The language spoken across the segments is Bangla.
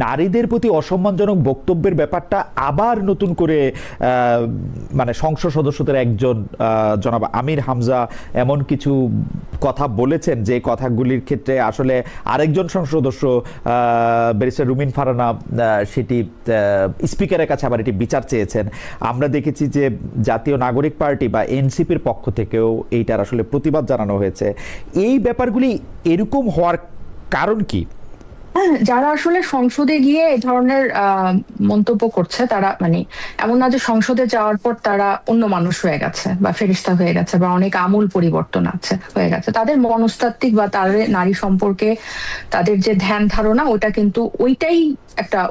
নারীদের প্রতি অসম্মানজনক বক্তব্যের ব্যাপারটা আবার নতুন করে মানে সংসদ সদস্যদের একজন জনাব আমির হামজা এমন কিছু কথা বলেছেন যে কথাগুলির ক্ষেত্রে আসলে আরেকজন সংসদ সদস্য ব্যারিস্টার রুমিন ফারহানা সেটি স্পিকারের কাছে আবার এটি বিচার চেয়েছেন। আমরা দেখেছি যে জাতীয় নাগরিক পার্টি বা এনসিপির পক্ষ থেকেও এইটার আসলে প্রতিবাদ জানানো হয়েছে। এই ব্যাপারগুলি এরকম হওয়ার কারণ কি? যারা আসলে সংসদে গিয়ে এই ধরনের মন্তব্য করছে তারা মানে এমন না যে সংসদে যাওয়ার পর তারা অন্য মানুষ হয়ে গেছে বা ফেরেশতা হয়ে গেছে বা অনেক আমূল পরিবর্তন আছে হয়ে গেছে। তাদের মনস্তাত্ত্বিক বা তাদের নারী সম্পর্কে তাদের যে ধ্যান ধারণা ওটা কিন্তু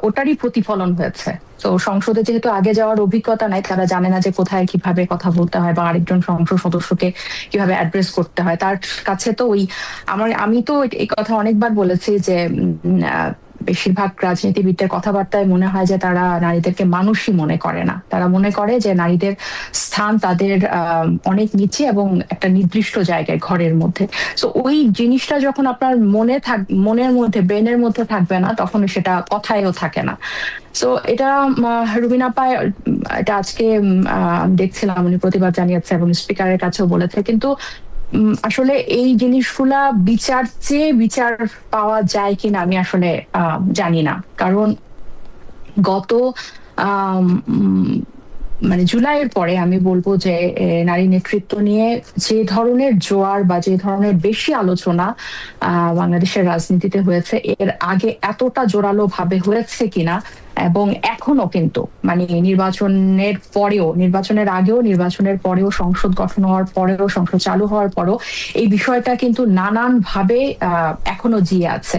ওটারই প্রতিফলন হয়েছে। তো সংসদে যেহেতু আগে যাওয়ার অভিজ্ঞতা নাই, তারা জানে না যে কোথায় কিভাবে কথা বলতে হয় বা আরেকজন সংসদ সদস্যকে কিভাবে অ্যাড্রেস করতে হয়। তার কাছে তো আমি তো এই কথা অনেকবার বলেছি যে বেশিরভাগ রাজনীতিবিদদের কথাবার্তায় মনে হয় যে তারা নারীদেরকে মানুষই মনে করে না। তারা মনে করে যে নারীদের স্থান তাদের অনেক নিচে এবং একটা নির্দিষ্ট জায়গায় ঘরের মধ্যে। তো ওই জিনিসটা যখন আপনার মনের মধ্যে ব্রেনের মধ্যে থাকবে না, তখন সেটা কথায়ও থাকে না। তো এটা রুবিনা পায় এটা আজকে দেখছিলাম উনি প্রতিবাদ জানিয়েছে এবং স্পিকারের কাছেও বলেছে। কিন্তু আসলে এই জিনিসগুলা বিচার পাওয়া যায় কিনা আমি আসলে জানি না। কারণ গত মানে জুলাইয়ের পরে আমি বলবো যে নারী নেতৃত্ব নিয়ে যে ধরনের জোয়ার বা যে ধরনের বেশি আলোচনা বাংলাদেশের রাজনীতিতে হয়েছে, এর আগে এতটা জোরালো ভাবে হয়েছে কিনা। এবং এখনো কিন্তু মানে নির্বাচনের আগেও নির্বাচনের পরেও সংসদ গঠন হওয়ার পরেও সংসদ চালু হওয়ার পরেও এই বিষয়টা কিন্তু নানান ভাবে এখনো জিয়ে আছে।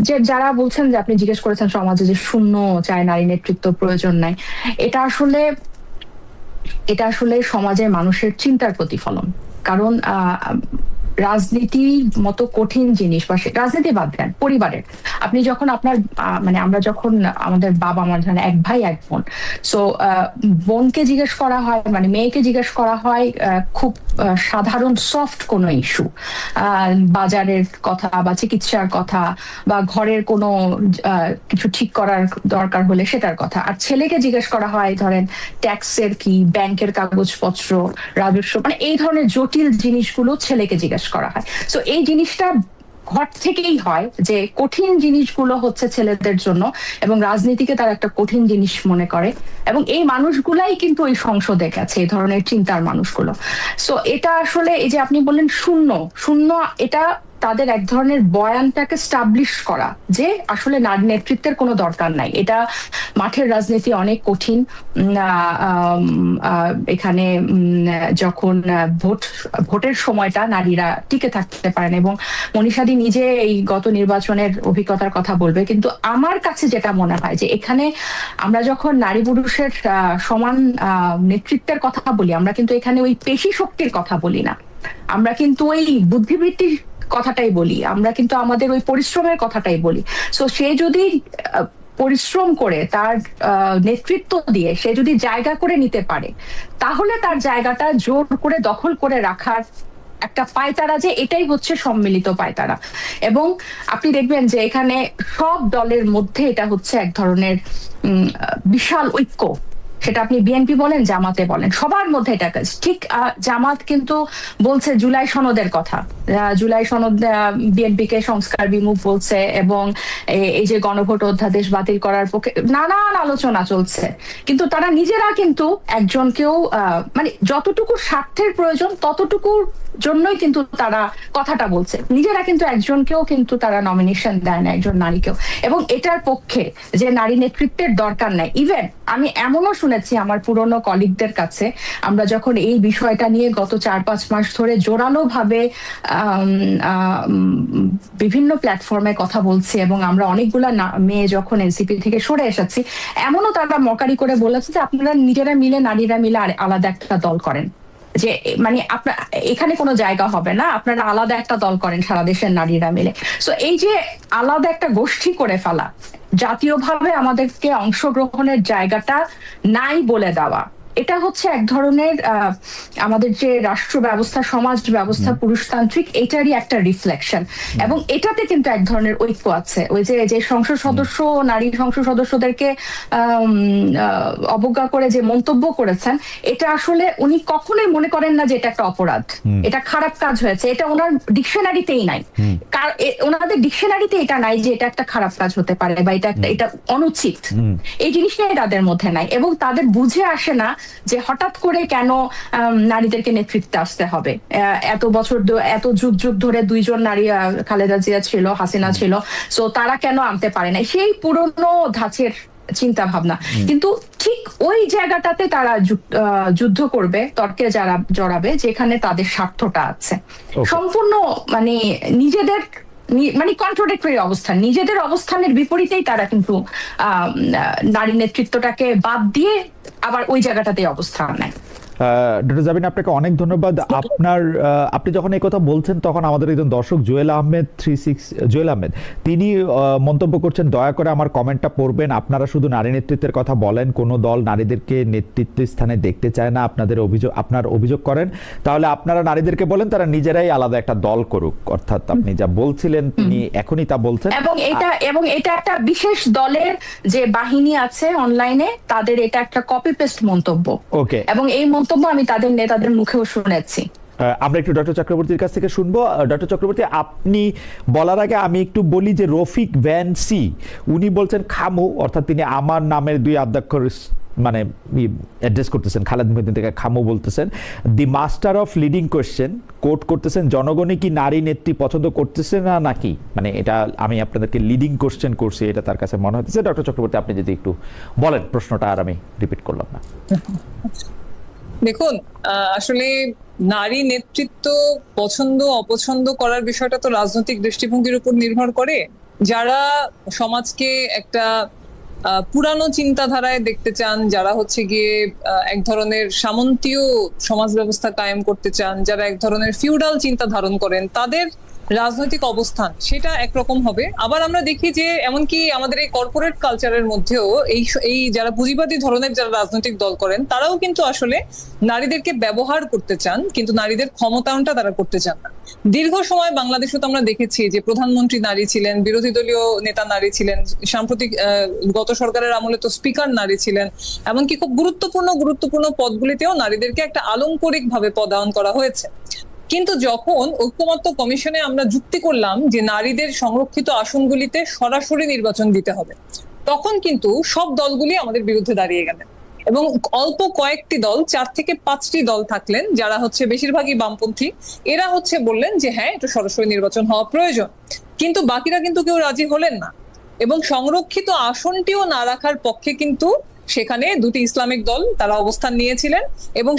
যে যারা বলছেন যে আপনি জিজ্ঞেস করেছেন সমাজে যে শূন্য চায়, নারী নেতৃত্ব প্রয়োজন নাই, এটা আসলে সমাজের মানুষের চিন্তার প্রতিফলন। কারণ রাজনীতির মতো কঠিন জিনিস বা রাজনীতি বাদ দেন, পরিবারের আপনি যখন আপনার মানে আমরা যখন আমাদের বাবা মার ধরেন এক ভাই এক বোন, সো বোনকে জিজ্ঞেস করা হয় মানে মেয়েকে জিজ্ঞেস করা হয় খুব সাধারণ সফট কোনো ইস্যু, বাজারের কথা বা চিকিৎসার কথা বা ঘরের কোনো কিছু ঠিক করার দরকার হলে সেটার কথা। আর ছেলেকে জিজ্ঞেস করা হয় ধরেন ট্যাক্সের কি, ব্যাংকের কাগজপত্র, রাজস্ব, মানে এই ধরনের জটিল জিনিসগুলো ছেলেকে জিজ্ঞেস করা হয়। তো এই জিনিসটা ঘর থেকেই হয় যে কঠিন জিনিসগুলো হচ্ছে ছেলেদের জন্য এবং রাজনীতিকে তারা একটা কঠিন জিনিস মনে করে। এবং এই মানুষগুলাই কিন্তু ওই সংসদে গেছে, এই ধরনের চিন্তার মানুষগুলো। সো এটা আসলে এই যে আপনি বললেন শূন্য শূন্য, এটা তাদের এক ধরনের বয়ানটাকে স্টাবলিশ করা যে আসলে নারী নেতৃত্বের কোনো দরকার নাই। এটা মাঠের রাজনীতি অনেক কঠিন। এখানে যখন ভোটের সময়টা নারীরা টিকে থাকতে পারেন এবং মনীষাদি নিজে এই গত নির্বাচনের অভিজ্ঞতার কথা বলবে। কিন্তু আমার কাছে যেটা মনে হয় যে এখানে আমরা যখন নারী পুরুষের সমান নেতৃত্বের কথা বলি, আমরা কিন্তু এখানে ওই পেশি শক্তির কথা বলি না, আমরা কিন্তু ওই বুদ্ধিবৃত্তির কথাটাই বলি, আমরা কিন্তু আমাদের ওই পরিশ্রমের কথাটাই বলি। সো সে যদি পরিশ্রম করে তার নেতৃত্ব দিয়ে সে যদি জায়গা করে নিতে পারে, তাহলে তার জায়গাটা জোর করে দখল করে রাখার একটা পায়তারা, যে এটাই হচ্ছে সম্মিলিত পায়তারা। এবং আপনি দেখবেন যে এখানে সব দলের মধ্যে এটা হচ্ছে এক ধরনের বিশাল ঐক্য। সেটা আপনি বিএনপি বলেন, জামাতে বলেন, সবার মধ্যে এটা কাজ ঠিক। জামাত কিন্তু বলছে জুলাই সনদের কথা, জুলাই সনদ বিএনপি কে সংস্কার বিমুখ বলছে এবং এই যে গণভোট অধ্যাদেশ বাতিল করার পক্ষে নানান আলোচনা চলছে। কিন্তু তারা নিজেরা কিন্তু একজনকেও মানে যতটুকু স্বার্থের প্রয়োজন ততটুকুর জন্যই কিন্তু তারা কথাটা বলছে, নিজেরা কিন্তু একজনকেও কিন্তু তারা নমিনেশন দেয় না, একজন নারীকেও। এবং এটার পক্ষে যে নারী নেতৃত্বের দরকার নাই। ইভেন আমি এমনও শুনেছি আমার পুরনো কলিগদের কাছে, আমরা যখন এই বিষয়টা নিয়ে গত 4-5 মাস ধরে জোরালো ভাবে বিভিন্ন প্ল্যাটফর্মে কথা বলছি এবং আমরা অনেকগুলা মেয়ে যখন এনসিপি থেকে সরে এসেছি, এমনও তারা মকারি করে বলেছে যে আপনারা নারীরা মিলে আলাদা একটা দল করেন, যে মানে আপনার এখানে কোনো জায়গা হবে না, আপনারা আলাদা একটা দল করেন সারা দেশের নারীরা মিলে। সো এই যে আলাদা একটা গোষ্ঠী করে ফেলা, জাতীয়ভাবে আমাদেরকে অংশগ্রহণের জায়গাটা নাই বলে দেওয়া, এটা হচ্ছে এক ধরনের আমাদের যে রাষ্ট্র ব্যবস্থা, সমাজ ব্যবস্থা পুরুষতান্ত্রিক, এটারই একটা রিফ্লেকশন। এবং এটাতে কিন্তু এক ধরনের ঐক্য আছে। ওই যে সংসদ সদস্য, নারী সংসদ সদস্যদেরকে অবজ্ঞা করে যে মন্তব্য করেছেন, এটা আসলে উনি কখনোই মনে করেন না যে এটা একটা অপরাধ, এটা খারাপ কাজ হয়েছে। এটা ওনার ডিকশনারিতেই নাই, ওনাদের ডিকশনারিতে এটা নাই যে এটা একটা খারাপ কাজ হতে পারে বা এটা অনুচিত। এই জিনিসটাই তাদের মধ্যে নাই, এবং তাদের বুঝে আসে না যে হঠাৎ করে কেন নারীদেরকে নেতৃত্বে আসতে হবে। এত বছর এত যুগ যুগ ধরে দুইজন নারী, খালেদা জিয়া ছিল, হাসিনা ছিল, সো তারা কেন আনতে পারে না, সেই পুরনো ধাঁচের চিন্তা ভাবনা। কিন্তু ঠিক ওই জায়গাটাতে তারা যুদ্ধ করবে, তর্কে যারা জড়াবে যেখানে তাদের স্বার্থটা আছে। সম্পূর্ণ মানে নিজেদের কন্ট্রাডিক্টরি অবস্থান, নিজেদের অবস্থানের বিপরীতেই তারা কিন্তু নারী নেতৃত্বটাকে বাদ দিয়ে আবার ওই জায়গাটাতে অবস্থান নেয়। ডক্টর জাবিন, আপনাকে অনেক ধন্যবাদ। আপনি যখন এই কথা বলছেন তখন আমাদের একজন দর্শক জুয়েল আহমেদ তিনি মন্তব্য করছেন, দয়া করে আমার কমেন্টটা পড়বেন। আপনারা শুধু নারী নেতৃত্বের কথা বলেন, কোনো দল নারীদেরকে নেতৃত্ব স্থানে দেখতে চায় না, আপনার অভিযোগ করেন। তাহলে আপনারা নারীদেরকে বলেন তারা নিজেরাই আলাদা একটা দল করুক। অর্থাৎ আপনি যা বলছিলেন তিনি এখনই তা বলছেন। এবং এটা একটা বিশেষ দলের যে বাহিনী আছে অনলাইনে, তাদের এটা একটা কপি পেস্ট মন্তব্য। ওকে, এবং এই মন্তব্য আমি তাদের নেতাদের মুখেও শুনেছি। আমরা একটু ডক্টর চক্রবর্তীর কাছ থেকে শুনবো। ডক্টর চক্রবর্তী, আপনি বলার আগে আমি একটু বলি যে রফিক ভ্যানসি উনি বলছেন খামু, অর্থাৎ তিনি আমার নামের দুই আদ্যাক্ষর মানে অ্যাড্রেস করতেছেন, খালেদ মহিউদ্দিন থেকে খামু বলতেছেন। The master of leading question quote করতেছেন, জনগণই কি নারী নেত্রী পছন্দ করতেছে না নাকি? মানে এটা আমি আপনাদেরকে লিডিং কোয়েশ্চেন করছি, এটা তার কাছে মনে হচ্ছে। ডক্টর চক্রবর্তী, আপনি যদি একটু বলেন প্রশ্নটা, আর আমি রিপিট করলাম না। দেখুন, আসলে নারী নেতৃত্ব পছন্দ অপছন্দ করার বিষয়টা তো রাজনৈতিক দৃষ্টিভঙ্গির উপর নির্ভর করে। যারা সমাজকে একটা পুরানো চিন্তাধারায় দেখতে চান, যারা হচ্ছে গিয়ে এক ধরনের সামন্তীয় সমাজ ব্যবস্থা কায়েম করতে চান, যারা এক ধরনের ফিউডাল চিন্তা ধারণ করেন, তাদের রাজনৈতিক অবস্থান সেটা একরকম হবে। আবার আমরা দেখি যে এমনকি আমাদের এই কর্পোরেট কালচারের মধ্যেও এই যারা পুঁজিবাদী ধরনের যারা রাজনৈতিক দল করেন, তারাও কিন্তু আসলে নারীদেরকে ব্যবহার করতে চান, কিন্তু নারীদের ক্ষমতায়নটা তারা করতে চান না। দীর্ঘ সময় বাংলাদেশে তো আমরা দেখেছি যে প্রধানমন্ত্রী নারী ছিলেন, বিরোধী দলীয় নেতা নারী ছিলেন, সাম্প্রতিক গত সরকারের আমলে তো স্পিকার নারী ছিলেন, এমনকি খুব গুরুত্বপূর্ণ পদগুলিতেও নারীদেরকে একটা আলংকরিক ভাবে পদায়ন করা হয়েছে। কিন্তু যখন ঐক্যমত্য কমিশনে আমরা যুক্তি করলাম যে নারীদের সংরক্ষিত আসনগুলিতে সরাসরি নির্বাচন দিতে হবে, তখন কিন্তু সব দলগুলি আমাদের বিরুদ্ধে দাঁড়িয়ে গেলেন। এবং অল্প কয়েকটি দল, 4 থেকে 5টি দল থাকলেন যারা হচ্ছে বেশিরভাগই বামপন্থী, এরা হচ্ছে বললেন যে হ্যাঁ, একটু সরাসরি নির্বাচন হওয়া প্রয়োজন। কিন্তু বাকিরা কিন্তু কেউ রাজি হলেন না। এবং সংরক্ষিত আসনটিও না রাখার পক্ষে কিন্তু সেখানে দুটি ইসলামিক দল তারা অবস্থান নিয়েছিলেন। এবং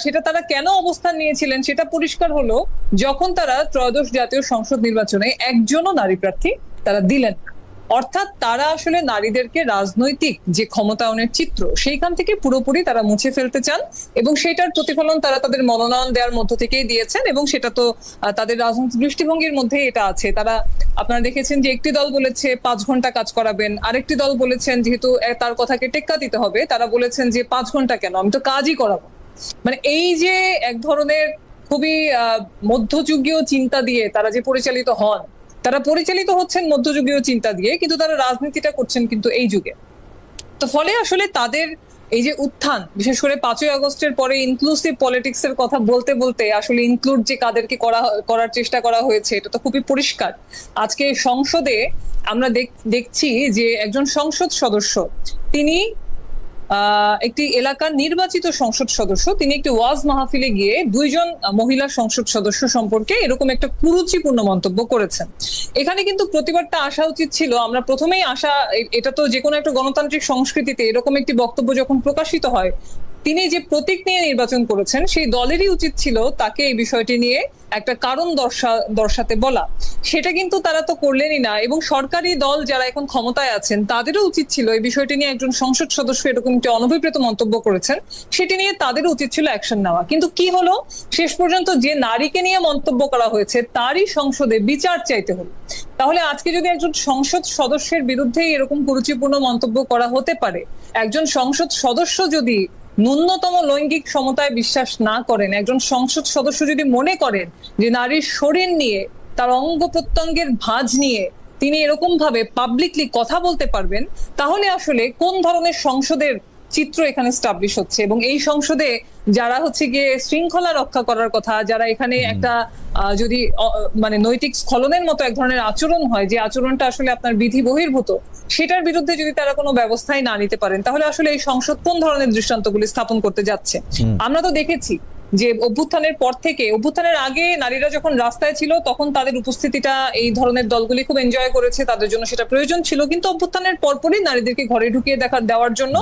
সেটা তারা কেন অবস্থান নিয়েছিলেন সেটা পরিষ্কার হলো যখন তারা ত্রয়োদশ জাতীয় সংসদ নির্বাচনে একজনও নারী প্রার্থী তারা দিলেন না। অর্থাৎ তারা আসলে নারীদেরকে রাজনৈতিক যে ক্ষমতায়নের চিত্র সেইখান থেকে পুরোপুরি তারা মুছে ফেলতে চান, এবং সেটার প্রতিফলন তারা তাদের মনোনয়ন দেওয়ার মধ্য থেকেই দিয়েছেন। এবং সেটা তো তাদের রাজনৈতিক দৃষ্টিভঙ্গির মধ্যে এটা আছে। তারা, আপনারা দেখেছেন যে একটি দল বলেছে 5 ঘন্টা কাজ করাবেন, আরেকটি দল বলেছেন যেহেতু তার কথাকে টেক্কা দিতে হবে, তারা বলেছেন যে 5 ঘন্টা কেন, আমি তো কাজই করাবো। মানে এই যে এক ধরনের খুবই মধ্যযুগীয় চিন্তা দিয়ে তারা যে পরিচালিত হন, তারা পরিচালিত হচ্ছেন মধ্যযুগীয় চিন্তা দিয়ে, কিন্তু তারা রাজনীতিটা করছেন কিন্তু এই যুগে। তো ফলে আসলে তাদের এই যে উত্থান, বিশেষ করে 5ই আগস্টের পরে ইনক্লুসিভ পলিটিক্স এর কথা বলতে বলতে আসলে ইনক্লুড যে কাদেরকে করার চেষ্টা করা হয়েছে এটা তো খুবই পরিষ্কার। আজকে সংসদে আমরা দেখছি যে একজন সংসদ সদস্য, তিনি একটি এলাকার নির্বাচিত সংসদ সদস্য, তিনি একটি ওয়াজ মাহফিলে গিয়ে 2জন মহিলা সংসদ সদস্য সম্পর্কে এরকম একটা কুরুচিপূর্ণ মন্তব্য করেছেন। এখানে কিন্তু প্রতিবাদটা আসা উচিত ছিল। আমরা প্রথমেই এটা তো যে কোনো একটা গণতান্ত্রিক সংস্কৃতিতে এরকম একটি বক্তব্য যখন প্রকাশিত হয়, তিনি যে প্রতীক নিয়ে নির্বাচন করেছেন সেই দলেরই উচিত ছিল তাকে এই বিষয়টি নিয়ে একটা কারণ দর্শাতে বলা। সেটা কিন্তু তারা তো করলেনই না। এবং সরকারি দল যারা এখন ক্ষমতায় আছেন তাদেরও উচিত ছিল এই বিষয়টি নিয়ে, একজন সংসদ সদস্য এরকম একটি অনভিপ্রেত মন্তব্য করেছেন, সেটি নিয়ে তাদেরও উচিত ছিল অ্যাকশন নেওয়া। কিন্তু কি হলো, শেষ পর্যন্ত যে নারীকে নিয়ে মন্তব্য করা হয়েছে তারই সংসদে বিচার চাইতে হলো। তাহলে আজকে যদি একজন সংসদ সদস্যের বিরুদ্ধে এরকম কুরুচিপূর্ণ মন্তব্য করা হতে পারে, একজন সংসদ সদস্য যদি ন্যূনতম লৈঙ্গিক সমতায় বিশ্বাস না করেন, একজন সংসদ সদস্য যদি মনে করেন যে নারীর শরীর নিয়ে, তার অঙ্গ প্রত্যঙ্গের ভাঁজ নিয়ে তিনি এরকম ভাবে পাবলিকলি কথা বলতে পারবেন, তাহলে আসলে কোন ধরনের সংসদের চিত্র এখানে স্টাবলিশ হচ্ছে? এবং এই সংসদে যারা হচ্ছে গিয়ে শৃঙ্খলা রক্ষা করার কথা, যারা এখানে একটা যদি মানে নৈতিক স্খলনের মতো এক ধরনের আচরণ হয়, যে আচরণটা আসলে আপনার বিধি বহির্ভূত, সেটার বিরুদ্ধে যদি তারা কোনো ব্যবস্থাই না নিতে পারেন, তাহলে আসলে এই সংসদ কোন ধরনের দৃষ্টান্তগুলি স্থাপন করতে যাচ্ছে? আমরা তো দেখেছি যে অভ্যুত্থানের পর থেকে, অভ্যুত্থানের আগে নারীরা যখন রাস্তায় ছিল তখন তাদের উপস্থিতিটা এই ধরনের দলগুলি খুব এনজয় করেছে, তাদের জন্য সেটা প্রয়োজন ছিল। কিন্তু অভ্যুত্থানের পরপরই নারীদেরকে ঘরে ঢুকিয়ে দেওয়ার জন্য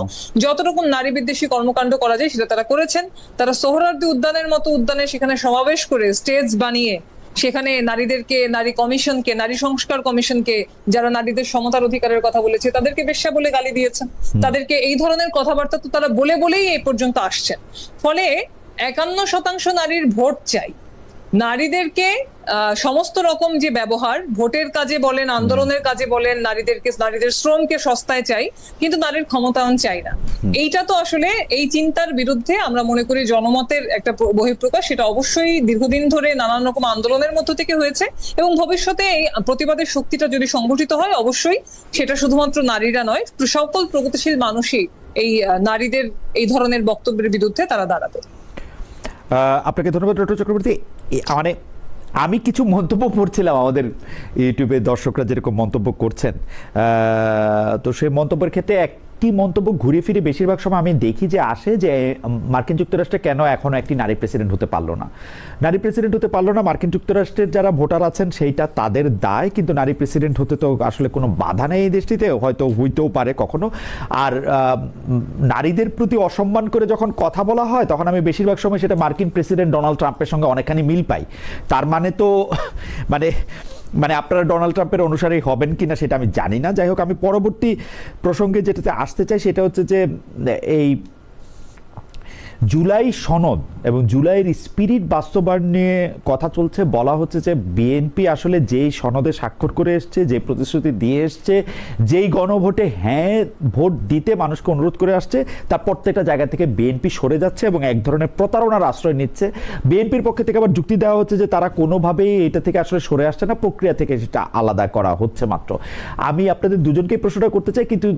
যত রকম নারী বিদ্বেষী কর্মকাণ্ড করা যায় সেটা তারা করেছেন। তারা সোহরাওয়ার্দী উদ্যানের মতো উদ্যানে সেখানে সমাবেশ করে স্টেজ বানিয়ে সেখানে নারীদেরকে, নারী কমিশনকে, নারী সংস্কার কমিশনকে, যারা নারীদের সমতার অধিকারের কথা বলেছে তাদেরকে বেশ্যা বলে গালি দিয়েছেন। তাদেরকে এই ধরনের কথাবার্তা তো তারা বলেই এই পর্যন্ত আসছেন। ফলে 51% নারীর ভোট চাই, নারীদেরকে সমস্ত রকম যে ব্যবহার, ভোটের কাজে বলেন, আন্দোলনের কাজে বলেন, নারীদের শ্রমকে সস্তায় চাই, কিন্তু নারীর ক্ষমতায়ন চাই না। এইটা তো আসলে এই চিন্তার বিরুদ্ধে আমরা মনে করি জনমতের একটা বহিঃপ্রকাশ। সেটা অবশ্যই দীর্ঘদিন ধরে নানান রকম আন্দোলনের মধ্য থেকে হয়েছে, এবং ভবিষ্যতে এই প্রতিবাদের শক্তিটা যদি সংগঠিত হয়, অবশ্যই সেটা শুধুমাত্র নারীরা নয়, সকল প্রগতিশীল মানুষই এই নারীদের এই ধরনের বক্তব্যের বিরুদ্ধে তারা দাঁড়াবে। আপনাকে ধন্যবাদ ডক্টর চক্রবর্তী। মানে আমি কিছু মন্তব্য পড়ছিলাম, আমাদের ইউটিউবে দর্শকরা যেরকম মন্তব্য করছেন, তো সেই মন্তব্যের ক্ষেত্রে একটি মন্তব্য ঘুরে ফিরে বেশিরভাগ সময় আমি দেখি যে আসে যে মার্কিন যুক্তরাষ্ট্রে কেন এখনো একটি নারী প্রেসিডেন্ট হতে পারলো না। নারী প্রেসিডেন্ট হতে পারলো না, মার্কিন যুক্তরাষ্ট্রের যারা ভোটার আছেন সেইটা তাদের দায়, কিন্তু নারী প্রেসিডেন্ট হতে তো আসলে কোনো বাধা নেই এই দেশটিতে, হয়তো হইতেও পারে কখনো। আর নারীদের প্রতি অসম্মান করে যখন কথা বলা হয় তখন আমি বেশিরভাগ সময় সেটা মার্কিন প্রেসিডেন্ট ডোনাল্ড ট্রাম্পের সঙ্গে অনেকখানি মিল পাই। তার মানে তো মানে আপনারা ডোনাল্ড ট্রাম্পের অনুসারী হবেন কিনা সেটা আমি জানি না। যাই হোক, আমি পরবর্তী প্রসঙ্গে যেটাতে আসতে চাই সেটা হচ্ছে যে এই জুলাই সনদ এবং জুলাইয়ের স্পিরিট বাস্তবায়ন নিয়ে কথা চলছে। বলা হচ্ছে যে বিএনপি আসলে যেই সনদে স্বাক্ষর করে এসছে, যে প্রতিশ্রুতি দিয়ে এসছে, যেই গণভোটে হ্যাঁ ভোট দিতে মানুষকে অনুরোধ করে আসছে, তার প্রত্যেকটা জায়গা থেকে বিএনপি সরে যাচ্ছে এবং এক ধরনের প্রতারণার আশ্রয় নিচ্ছে। বিএনপির পক্ষে থেকে আবার যুক্তি দেওয়া হচ্ছে যে তারা কোনোভাবেই এটা থেকে আসলে সরে আসছে না, প্রক্রিয়া থেকে সেটা আলাদা করা হচ্ছে মাত্র। আমি আপনাদের দুজনকেই প্রশ্নটা করতে চাই, কিন্তু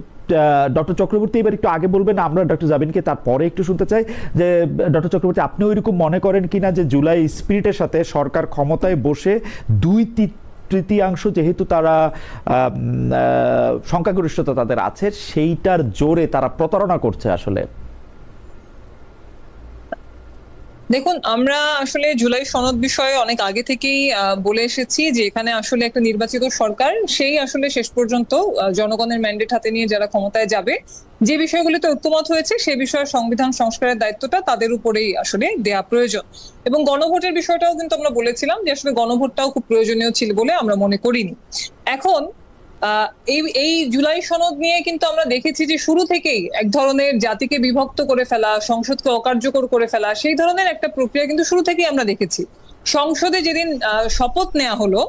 ডক্টর চক্রবর্তী এবার একটু আগে বলবেন, আমরা ডক্টর জাবিনকে তারপরে একটু শুনতে চাই যে ডক্টর চক্রবর্তী আপনি ওইরকম মনে করেন কিনা যে জুলাই স্পিরিটের সাথে সরকার ক্ষমতায় বসে 2/3 যেহেতু তারা সংখ্যাগরিষ্ঠতা তাদের আছে, সেইটার জোরে তারা প্রতারণা করছে আসলে? দেখুন, আমরা আসলে জুলাই সনদ বিষয়ে অনেক আগে থেকেই বলে এসেছি যে এখানে আসলে একটা নির্বাচিত সরকার, সেই আসলে শেষ পর্যন্ত জনগণের ম্যান্ডেট হাতে নিয়ে যারা ক্ষমতায় যাবে, যে বিষয়গুলিতে ঐক্যমত হয়েছে সে বিষয়ে সংবিধান সংস্কারের দায়িত্বটা তাদের উপরেই আসলে দেয়া প্রয়োজন। এবং গণভোটের বিষয়টাও কিন্তু আমরা বলেছিলাম যে আসলে গণভোটটাও খুব প্রয়োজনীয় ছিল বলে আমরা মনে করিনি। এখন এই জুলাই সনদ নিয়ে কিন্তু আমরা দেখেছি যে শুরু থেকেই এক ধরনের জাতিকে বিভক্ত করে ফেলা, সংসদকে অকার্যকর করে ফেলা, সেই ধরনের একটা প্রক্রিয়া কিন্তু শুরু থেকেই আমরা দেখেছি। সংসদে যেদিন শপথ নেওয়া হলো,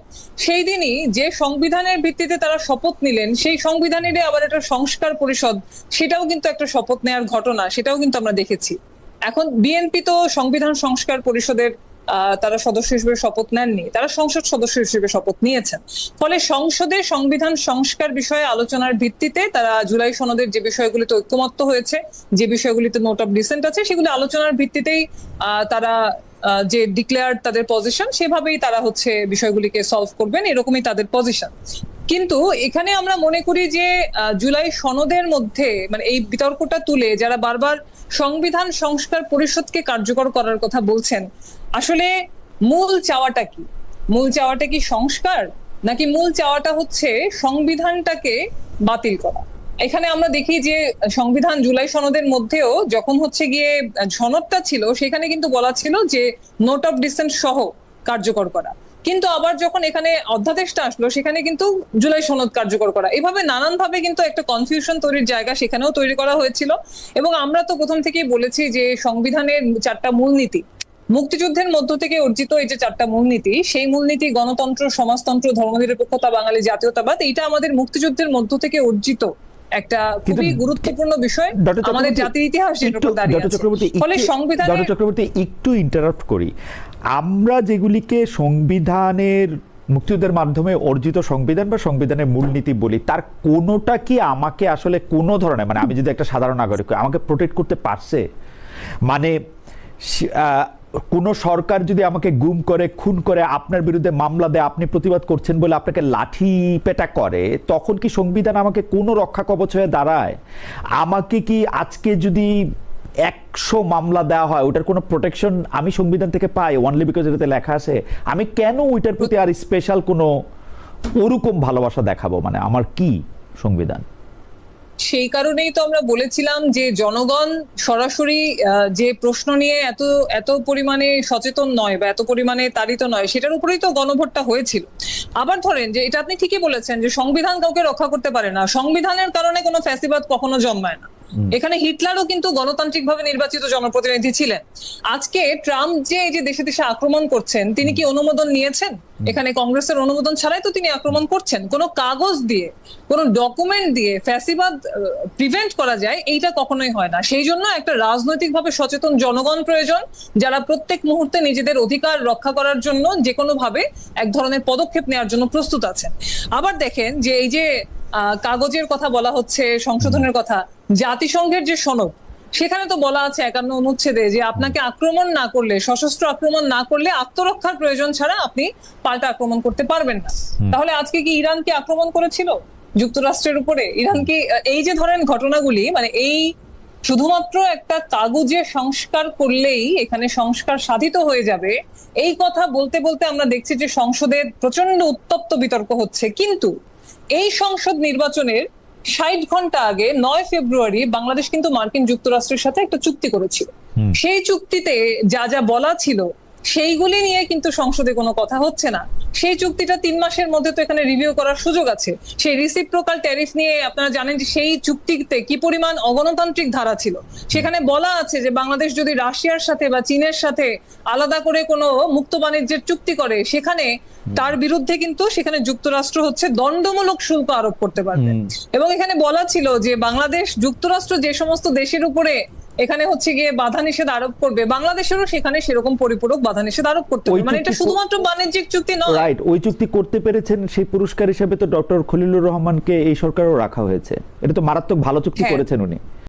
সেই দিনই যে সংবিধানের ভিত্তিতে তারা শপথ নিলেন, সেই সংবিধানেরই আবার একটা সংস্কার পরিষদ, সেটাও কিন্তু একটা শপথ নেওয়ার ঘটনা, সেটাও কিন্তু আমরা দেখেছি। এখন বিএনপি তো সংবিধান সংস্কার পরিষদের তারা সদস্য হিসেবে শপথ নেননি, তারা সংসদ সদস্য হিসেবে শপথ নিয়েছেন। ফলে সংসদে সংবিধান সংস্কার বিষয়ে আলোচনার ভিত্তিতে তারা জুলাই সনদের যে বিষয়গুলিতে ঐক্যমত্য হয়েছে, যে বিষয়গুলিতে নোট অফ ডিসেন্ট আছে, সেগুলি আলোচনার ভিত্তিতেই তারা যে ডিক্লেয়ার তাদের পজিশন, সেভাবেই তারা হচ্ছে বিষয়গুলিকে সলভ করবেন, এরকমই তাদের পজিশন। কিন্তু এখানে আমরা মনে করি যে জুলাই সনদের মধ্যে মানে এই বিতর্কটা তুলে যারা বারবার সংবিধান সংস্কার পরিষদকে কার্যকর করার কথা বলছেন, আসলে মূল চাওয়াটা কি? মূল চাওয়াটা কি সংস্কার, নাকি মূল চাওয়াটা হচ্ছে সংবিধানটাকে বাতিল করা? এখানে আমরা দেখি যে সংবিধান জুলাই সনদের মধ্যেও যখন হচ্ছে গিয়ে সনদটা ছিল, সেখানে কিন্তু বলা ছিল যে নোট অফ ডিসেন্ট সহ কার্যকর করা, কিন্তু আবার যখন এখানে অধ্যাদেশটা আসলো সেখানে কিন্তু জুলাই সনদ কার্যকর করা। এভাবে নানান ভাবে কিন্তু একটা কনফিউশন তৈরির জায়গা সেখানেও তৈরি করা হয়েছিল। এবং আমরা তো প্রথম থেকেই বলেছি যে সংবিধানের 4টা মূলনীতি, মুক্তিযুদ্ধের মধ্য থেকে অর্জিত এই যে 4টা মূলনীতি, সেই মূলনীতি গণতন্ত্র, সমাজতন্ত্র, ধর্মনিরপেক্ষতা, বাঙালি জাতীয়তাবাদ, এইটা আমাদের মুক্তিযুদ্ধের মধ্য থেকে অর্জিত একটা খুবই গুরুত্বপূর্ণ বিষয় আমাদের জাতির ইতিহাস যেটার উপর দাঁড়িয়ে আছে। ফলে ডক্টর চক্রবর্তী একটু ইন্টারাপ্ট করি। আমরা যেগুলিকে সংবিধানের মুক্তিযুদ্ধের মাধ্যমে অর্জিত সংবিধান বা সংবিধানের মূলনীতি বলি, তার কোনোটা কি আমাকে আসলে কোনো ধরনের, মানে আমি যদি একটা সাধারণ নাগরিক আমাকে প্রোটেক্ট করতে পারছে? মানে কোন সরকার যদি আমাকে গুম করে, খুন করে, আপনার বিরুদ্ধে মামলা দেয়, আপনি প্রতিবাদ করছেন বলে আপনাকে লাঠি পেটা করে, তখন কি সংবিধান আমাকে কোনো রক্ষা কবচ হয়ে দাঁড়ায়? আমাকে কি আজকে যদি 100 মামলা দেওয়া হয়, ওটার কোনো প্রোটেকশন আমি সংবিধান থেকে পাই অনলি বিকজ এটাতে লেখা আছে? আমি কেন ওইটার প্রতি আর স্পেশাল কোনো ওরকম ভালোবাসা দেখাবো? মানে আমার কি সংবিধান? সেই কারণেই তো আমরা বলেছিলাম যে জনগণ সরাসরি যে প্রশ্ন নিয়ে এত পরিমাণে সচেতন নয় বা এত পরিমাণে তাড়িত নয়, সেটার উপরেই তো গণভোটটা হয়েছিল। আবার ধরেন যে এটা আপনি ঠিকই বলেছেন যে সংবিধান কাউকে রক্ষা করতে পারে না, সংবিধানের কারণে কোনো ফ্যাসিবাদ কখনো জন্মায় না। এখানে হিটলারও কিন্তু গণতান্ত্রিকভাবে নির্বাচিত জনপ্রতিনিধি ছিলেন। আজকে ট্রাম্প যে এই যে দেশে দেশে আক্রমণ করছেন, তিনি কি অনুমোদন নিয়েছেন? এখানে কংগ্রেসের অনুমোদন ছাড়াই তো তিনি আক্রমণ করছেন। কোনো কাগজ দিয়ে, কোনো ডকুমেন্ট দিয়ে ফ্যাসিবাদ প্রিভেন্ট করা যায় এইটা কখনোই হয় না। সেই জন্য একটা রাজনৈতিকভাবে সচেতন জনগণ প্রয়োজন, যারা প্রত্যেক মুহূর্তে নিজেদের অধিকার রক্ষা করার জন্য যে কোনো ভাবে এক ধরনের পদক্ষেপ নেওয়ার জন্য প্রস্তুত আছেন। আবার দেখেন যে এই যে কাগজের কথা বলা হচ্ছে, সংশোধনের কথা, জাতিসংঘের যে সনদ, সেখানে তো বলা আছে 51 অনুচ্ছেদে যে আপনাকে আক্রমণ না করলে, সশস্ত্র আক্রমণ না করলে আত্মরক্ষার প্রয়োজন ছাড়া আপনি পাল্টা আক্রমণ করতে পারবেন না। তাহলে আজকে কি ইরান কি আক্রমণ করেছিল যুক্তরাষ্ট্রের উপরে? ইরান কি এই যে ধরেন ঘটনাগুলি, মানে এই শুধুমাত্র একটা কাগজে সংস্কার করলেই এখানে সংস্কার সাধিত হয়ে যাবে, এই কথা বলতে বলতে আমরা দেখছি যে সংসদে প্রচন্ড উত্তপ্ত বিতর্ক হচ্ছে। কিন্তু এই সংসদ নির্বাচনের 60 ঘন্টা আগে 9 ফেব্রুয়ারি বাংলাদেশ কিন্তু মার্কিন যুক্তরাষ্ট্রের সাথে একটা চুক্তি করেছিল। সেই চুক্তিতে যা যা বলা ছিল সেইগুলি নিয়ে কিন্তু সংসদে কোনো কথা হচ্ছে না। সেই চুক্তিটা 3 মাসের মধ্যে তো এখানে রিভিউ করার সুযোগ আছে। সেই রিসিপ্রোকাল ট্যারিফ নিয়ে আপনারা জানেন যে সেই চুক্তিতে কি পরিমাণ অগণতান্ত্রিক ধারা ছিল। সেখানে বলা আছে যে বাংলাদেশ যদি রাশিয়ার সাথে বা চীনের সাথে আলাদা করে কোনো মুক্ত বাণিজ্যের চুক্তি করে, সেখানে তার বিরুদ্ধে কিন্তু সেখানে যুক্তরাষ্ট্র হচ্ছে দণ্ডমূলক শুল্ক আরোপ করতে পারবে। এবং এখানে বলা ছিল যে বাংলাদেশ যুক্তরাষ্ট্র যে সমস্ত দেশের উপরে এখানে হচ্ছে গিয়ে বাধা নিষেধ আরোপ করবে, বাংলাদেশেরও সেখানে সেরকম পরিপূরক বাধা নিষেধ আরোপ করতে হবে। মানে এটা শুধুমাত্র বাণিজ্যিক চুক্তি নয়। রাইট, ওই চুক্তি করতে পেরেছেন, সেই পুরস্কার হিসেবে তো ডক্টর খলিলুর রহমানকে এই সরকারও রাখা হয়েছে। এটা তো মারাত্মক ভালো চুক্তি করেছেন উনি।